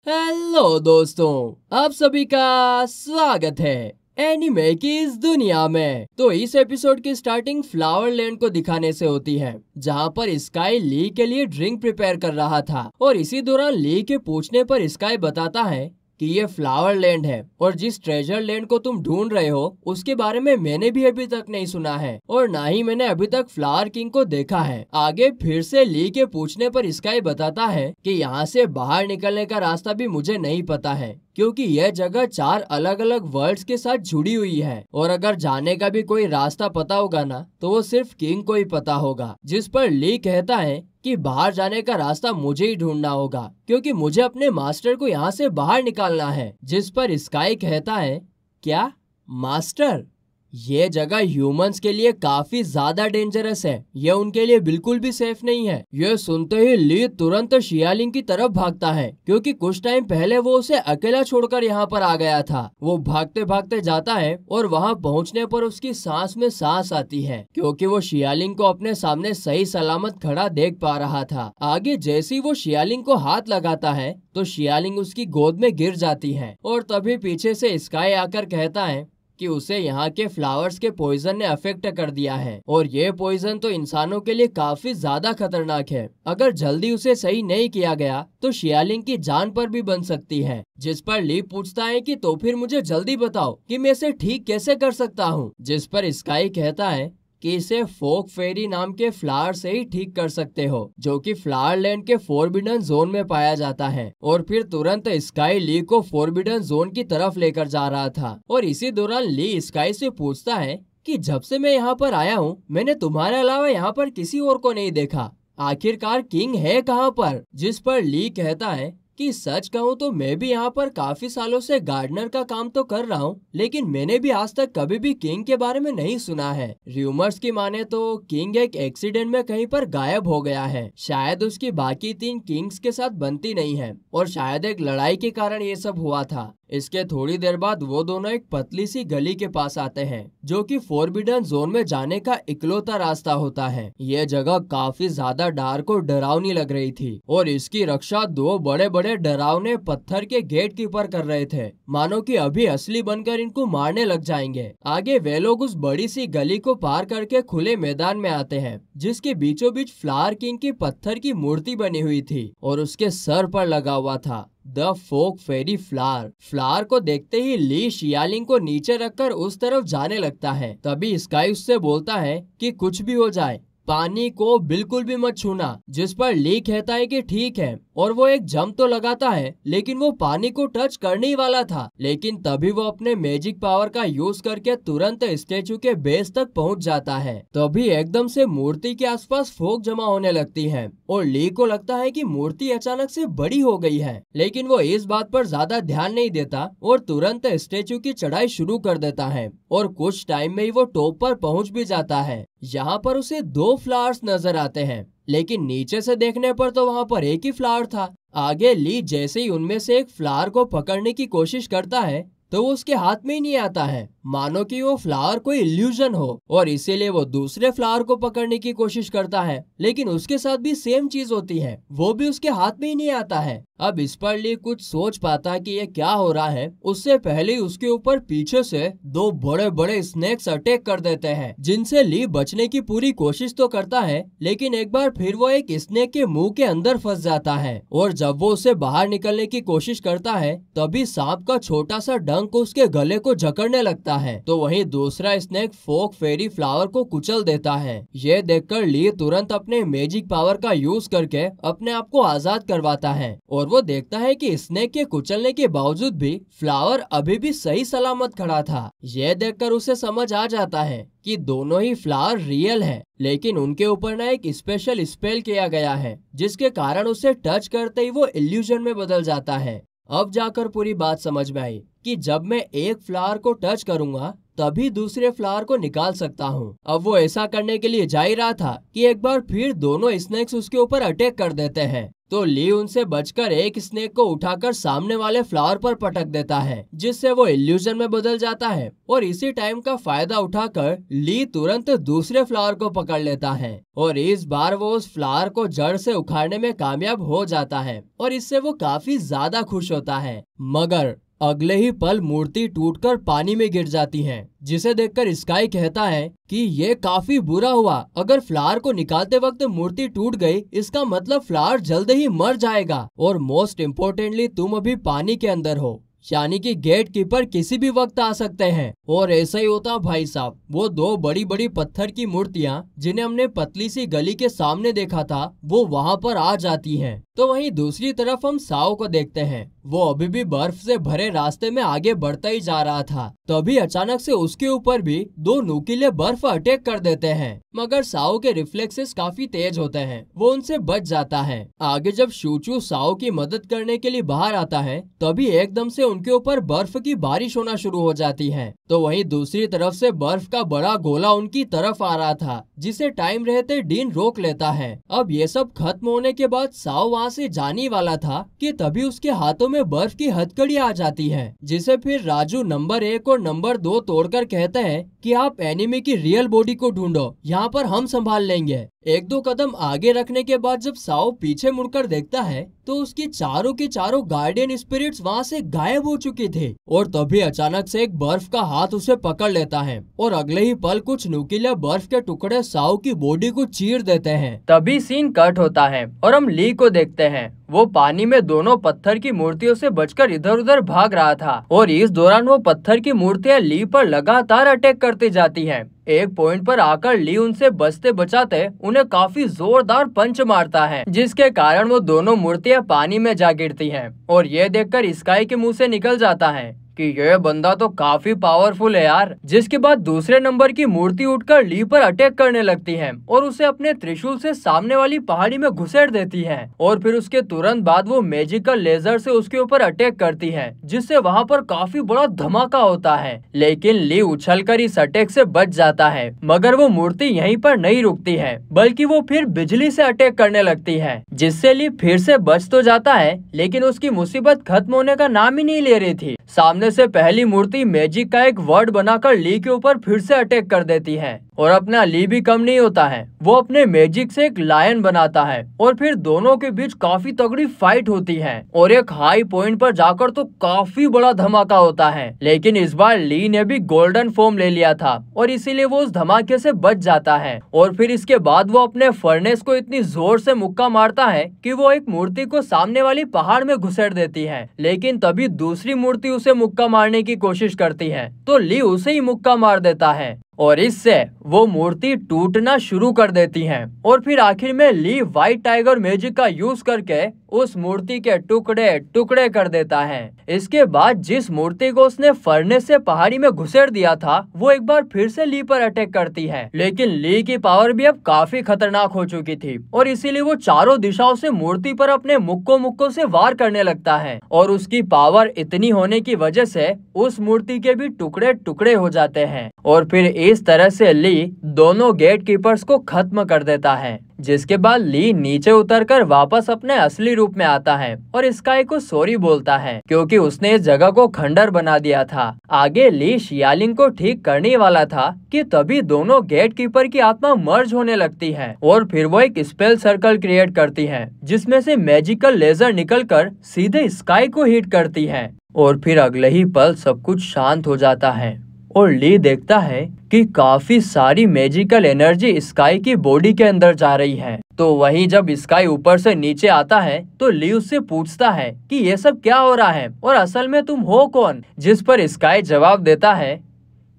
Hello दोस्तों, आप सभी का स्वागत है एनिमे की इस दुनिया में। तो इस एपिसोड की स्टार्टिंग फ्लावर लैंड को दिखाने से होती है, जहां पर स्काई ली के लिए ड्रिंक प्रिपेयर कर रहा था और इसी दौरान ली के पूछने पर स्काई बताता है कि ये फ्लावर लैंड है और जिस ट्रेजर लैंड को तुम ढूंढ रहे हो उसके बारे में मैंने भी अभी तक नहीं सुना है और ना ही मैंने अभी तक फ्लावर किंग को देखा है। आगे फिर से ली के पूछने पर स्काई बताता है कि यहाँ से बाहर निकलने का रास्ता भी मुझे नहीं पता है, क्योंकि यह जगह 4 अलग अलग वर्ल्ड्स के साथ जुड़ी हुई है और अगर जाने का भी कोई रास्ता पता होगा ना तो वो सिर्फ किंग को ही पता होगा। जिस पर ली कहता है कि बाहर जाने का रास्ता मुझे ही ढूंढना होगा, क्योंकि मुझे अपने मास्टर को यहाँ से बाहर निकालना है। जिस पर स्काई कहता है, क्या मास्टर? ये जगह ह्यूमंस के लिए काफी ज्यादा डेंजरस है, ये उनके लिए बिल्कुल भी सेफ नहीं है। ये सुनते ही ली तुरंत शियालिंग की तरफ भागता है, क्योंकि कुछ टाइम पहले वो उसे अकेला छोड़कर यहाँ पर आ गया था। वो भागते भागते जाता है और वहाँ पहुँचने पर उसकी सांस में सांस आती है, क्योंकि वो शियालिंग को अपने सामने सही सलामत खड़ा देख पा रहा था। आगे जैसे ही वो शियालिंग को हाथ लगाता है तो शियालिंग उसकी गोद में गिर जाती है और तभी पीछे से स्काई आकर कहता है कि उसे यहाँ के फ्लावर्स के पॉइजन ने अफेक्ट कर दिया है और ये पॉइजन तो इंसानों के लिए काफी ज्यादा खतरनाक है। अगर जल्दी उसे सही नहीं किया गया तो शियालिंग की जान पर भी बन सकती है। जिस पर ली पूछता है कि तो फिर मुझे जल्दी बताओ कि मैं इसे ठीक कैसे कर सकता हूँ। जिस पर स्काई कहता है कि इसे फोक फेरी नाम के फ्लावर से ही ठीक कर सकते हो, जो कि फ्लावर लैंड के फोरबिडन जोन में पाया जाता है। और फिर तुरंत स्काई ली को फोरबिडन जोन की तरफ लेकर जा रहा था और इसी दौरान ली स्काई से पूछता है कि जब से मैं यहाँ पर आया हूँ मैंने तुम्हारे अलावा यहाँ पर किसी और को नहीं देखा, आखिरकार किंग है कहाँ पर? जिस पर ली कहता है कि सच कहूँ तो मैं भी यहाँ पर काफी सालों से गार्डनर का काम तो कर रहा हूँ, लेकिन मैंने भी आज तक कभी भी किंग के बारे में नहीं सुना है। र्यूमर्स की माने तो किंग एक एक्सीडेंट में कहीं पर गायब हो गया है, शायद उसकी बाकी 3 किंग्स के साथ बनती नहीं है और शायद एक लड़ाई के कारण ये सब हुआ था। इसके थोड़ी देर बाद वो दोनों एक पतली सी गली के पास आते हैं, जो कि फोरबिडन जोन में जाने का इकलौता रास्ता होता है। यह जगह काफी ज्यादा डार्क और डरावनी लग रही थी और इसकी रक्षा 2 बड़े बड़े डरावने पत्थर के गेट कीपर कर रहे थे, मानो कि अभी असली बनकर इनको मारने लग जाएंगे। आगे वे लोग उस बड़ी सी गली को पार करके खुले मैदान में आते हैं, जिसके बीचों बीच फ्लावर किंग की पत्थर की मूर्ति बनी हुई थी और उसके सर पर लगा हुआ था the folk fairy flower. Flower को देखते ही ली शियालिंग को नीचे रखकर उस तरफ जाने लगता है। तभी स्काई उससे बोलता है कि कुछ भी हो जाए पानी को बिल्कुल भी मत छूना। जिस पर ली कहता है कि ठीक है और वो एक जंप तो लगाता है, लेकिन वो पानी को टच करने ही वाला था, लेकिन तभी वो अपने मैजिक पावर का यूज करके तुरंत स्टेचू के बेस तक पहुंच जाता है। तभी एकदम से मूर्ति के आसपास फोग जमा होने लगती है और ली को लगता है कि मूर्ति अचानक से बड़ी हो गई है, लेकिन वो इस बात पर ज्यादा ध्यान नहीं देता और तुरंत स्टेचू की चढ़ाई शुरू कर देता है और कुछ टाइम में ही वो टॉप पर पहुंच भी जाता है। यहाँ पर उसे 2 फ्लावर्स नजर आते हैं, लेकिन नीचे से देखने पर तो वहाँ पर एक ही फ्लावर था। आगे ली जैसे ही उनमें से एक फ्लावर को पकड़ने की कोशिश करता है तो वो उसके हाथ में ही नहीं आता है, मानो कि वो फ्लावर कोई इल्यूजन हो, और इसीलिए वो दूसरे फ्लावर को पकड़ने की कोशिश करता है, लेकिन उसके साथ भी सेम चीज होती है, वो भी उसके हाथ में ही नहीं आता है। अब इस पर ली कुछ सोच पाता कि ये क्या हो रहा है उससे पहले ही उसके ऊपर पीछे से 2 बड़े बड़े स्नेक्स अटैक कर देते हैं, जिनसे ली बचने की पूरी कोशिश तो करता है, लेकिन एक बार फिर वो एक स्नेक के मुंह के अंदर फंस जाता है और जब वो उसे बाहर निकलने की कोशिश करता है तभी सांप का छोटा सा डंक उसके गले को जकड़ने लगता है, तो वहीं दूसरा स्नेक फोक फेरी फ्लावर को कुचल देता है। ये देखकर ली तुरंत अपने मैजिक पावर का यूज करके अपने आप को आजाद करवाता है और वो देखता है कि स्नेक के कुचलने के बावजूद भी फ्लावर अभी भी सही सलामत खड़ा था। यह देखकर उसे समझ आ जाता है कि दोनों ही फ्लावर रियल है, लेकिन उनके ऊपर ना एक स्पेशल स्पेल किया गया है, जिसके कारण उसे टच करते ही वो इल्यूजन में बदल जाता है। अब जाकर पूरी बात समझ में आई कि जब मैं एक फ्लावर को टच करूंगा तभी दूसरे फ्लावर को निकाल सकता हूँ। अब वो ऐसा करने के लिए जा ही रहा था कि एक बार फिर दोनों स्नेक्स उसके ऊपर अटैक कर देते हैं। तो ली उनसे बचकर एक स्नेक को उठाकर सामने वाले फ्लावर पर पटक देता है, जिससे वो इल्यूजन में बदल जाता है। और इसी टाइम का फायदा उठाकर ली तुरंत दूसरे फ्लावर को पकड़ लेता है और इस बार वो उस फ्लावर को जड़ से उखाड़ने में कामयाब हो जाता है और इससे वो काफी ज्यादा खुश होता है। मगर अगले ही पल मूर्ति टूटकर पानी में गिर जाती है, जिसे देखकर स्काई कहता है कि ये काफी बुरा हुआ। अगर फ्लावर को निकालते वक्त मूर्ति टूट गई, इसका मतलब फ्लावर जल्द ही मर जाएगा और मोस्ट इम्पोर्टेंटली तुम अभी पानी के अंदर हो, यानी कि गेट कीपर किसी भी वक्त आ सकते हैं। और ऐसा ही होता भाई साहब। वो दो बड़ी बड़ी पत्थर की मूर्तियां जिन्हें हमने पतली सी गली के सामने देखा था, वो वहां पर आ जाती हैं। तो वहीं दूसरी तरफ हम साओ को देखते हैं। वो अभी भी बर्फ से भरे रास्ते में आगे बढ़ता ही जा रहा था। तभी अचानक से उसके ऊपर भी दो नुकीले बर्फ अटैक कर देते हैं, मगर साओ के रिफ्लेक्सेस काफी तेज होते हैं, वो उनसे बच जाता है। आगे जब शूचू साओ की मदद करने के लिए बाहर आता है, तभी एकदम से उनके ऊपर बर्फ की बारिश होना शुरू हो जाती है। तो वहीं दूसरी तरफ से बर्फ का बड़ा गोला उनकी तरफ आ रहा था, जिसे टाइम रहते डीन रोक लेता है। अब ये सब खत्म होने के बाद साओ वहाँ से जाने वाला था कि तभी उसके हाथों में बर्फ की हथकड़ी आ जाती है, जिसे फिर राजू नंबर 1 और नंबर 2 तोड़कर कहते हैं कि आप एनिमे की रियल बॉडी को ढूंढो, यहाँ पर हम संभाल लेंगे। एक दो कदम आगे रखने के बाद जब साओ पीछे मुड़कर देखता है तो उसकी चारों की चारों गार्डियन स्पिरिट्स वहाँ से गायब हो चुकी थे। और तभी अचानक से एक बर्फ का हाथ उसे पकड़ लेता है और अगले ही पल कुछ नुकीले बर्फ के टुकड़े साओ की बॉडी को चीर देते हैं। तभी सीन कट होता है और हम ली को देखते हैं। वो पानी में दोनों पत्थर की मूर्तियों से बचकर इधर उधर भाग रहा था और इस दौरान वो पत्थर की मूर्तियां ली पर लगातार अटैक करती जाती हैं। एक पॉइंट पर आकर ली उनसे बचते बचाते उन्हें काफी जोरदार पंच मारता है, जिसके कारण वो दोनों मूर्तियां पानी में जा गिरती हैं। और ये देखकर स्काई के मुंह से निकल जाता है कि ये बंदा तो काफी पावरफुल है यार। जिसके बाद दूसरे नंबर की मूर्ति उठकर ली पर अटैक करने लगती है और उसे अपने त्रिशूल से सामने वाली पहाड़ी में घुसेड़ देती है। और फिर उसके तुरंत बाद वो मैजिकल लेजर से उसके ऊपर अटैक करती है, जिससे वहाँ पर काफी बड़ा धमाका होता है। लेकिन ली उछलकर इस अटैक से बच जाता है, मगर वो मूर्ति यहीं पर नहीं रुकती है, बल्कि वो फिर बिजली से अटैक करने लगती है, जिससे ली फिर से बच तो जाता है, लेकिन उसकी मुसीबत खत्म होने का नाम ही नहीं ले रही थी। सामने से पहली मूर्ति मैजिक का एक वर्ड बनाकर ली के ऊपर फिर से अटैक कर देती है और अपना ली भी कम नहीं होता है। वो अपने मैजिक से एक लायन बनाता है और फिर दोनों के बीच काफी तगड़ी फाइट होती है और एक हाई पॉइंट पर जाकर तो काफी बड़ा धमाका होता है। लेकिन इस बार ली ने भी गोल्डन फॉर्म ले लिया था और इसीलिए वो उस धमाके से बच जाता है। और फिर इसके बाद वो अपने फर्नेस को इतनी जोर से मुक्का मारता है कि वो एक मूर्ति को सामने वाली पहाड़ में घुसेड़ देती है। लेकिन तभी दूसरी मूर्ति उसे मुक्का मारने की कोशिश करती है तो ली उसे ही मुक्का मार देता है और इससे वो मूर्ति टूटना शुरू कर देती है। और फिर आखिर में ली व्हाइट टाइगर मैजिक का यूज करके उस मूर्ति के टुकड़े टुकड़े कर देता है। इसके बाद जिस मूर्ति को उसने फर्नेस से पहाड़ी में घुसेड़ दिया था, वो एक बार फिर से ली पर अटैक करती है। लेकिन ली की पावर भी अब काफी खतरनाक हो चुकी थी और इसीलिए वो चारों दिशाओं से मूर्ति पर अपने मुक्कों से वार करने लगता है और उसकी पावर इतनी होने की वजह से उस मूर्ति के भी टुकड़े टुकड़े हो जाते हैं। और फिर इस तरह से ली दोनों गेट कीपर्स को खत्म कर देता है, जिसके बाद ली नीचे उतरकर वापस अपने असली रूप में आता है और स्काई को सॉरी बोलता है क्योंकि उसने इस जगह को खंडर बना दिया था। आगे ली शियालिंग को ठीक करने वाला था कि तभी दोनों गेट कीपर की आत्मा मर्ज होने लगती है और फिर वो एक स्पेल सर्कल क्रिएट करती है, जिसमें से मैजिकल लेजर निकलकर सीधे स्काई को हिट करती है। और फिर अगले ही पल सब कुछ शांत हो जाता है और ली देखता है कि काफी सारी मैजिकल एनर्जी स्काई की बॉडी के अंदर जा रही है। तो वहीं जब स्काई ऊपर से नीचे आता है तो ली उससे पूछता है कि ये सब क्या हो रहा है और असल में तुम हो कौन, जिस पर स्काई जवाब देता है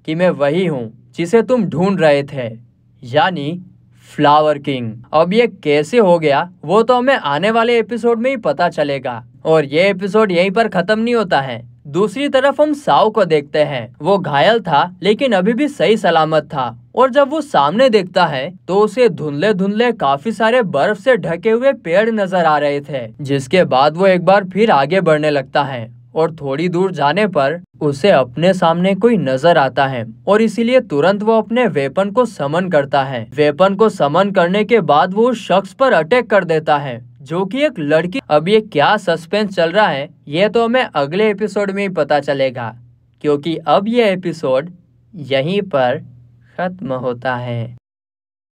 कि मैं वही हूँ जिसे तुम ढूंढ रहे थे, यानी फ्लावर किंग। अब ये कैसे हो गया वो तो हमें आने वाले एपिसोड में ही पता चलेगा। और ये एपिसोड यहीं पर खत्म नहीं होता है। दूसरी तरफ हम साओ को देखते हैं। वो घायल था लेकिन अभी भी सही सलामत था और जब वो सामने देखता है तो उसे धुंधले धुंधले काफी सारे बर्फ से ढके हुए पेड़ नजर आ रहे थे, जिसके बाद वो एक बार फिर आगे बढ़ने लगता है और थोड़ी दूर जाने पर उसे अपने सामने कोई नजर आता है और इसीलिए तुरंत वो अपने वेपन को समन करता है। वेपन को समन करने के बाद वो उस शख्स पर अटैक कर देता है जो कि एक लड़की। अब ये क्या सस्पेंस चल रहा है ये तो हमें अगले एपिसोड में ही पता चलेगा, क्योंकि अब ये एपिसोड यहीं पर खत्म होता है।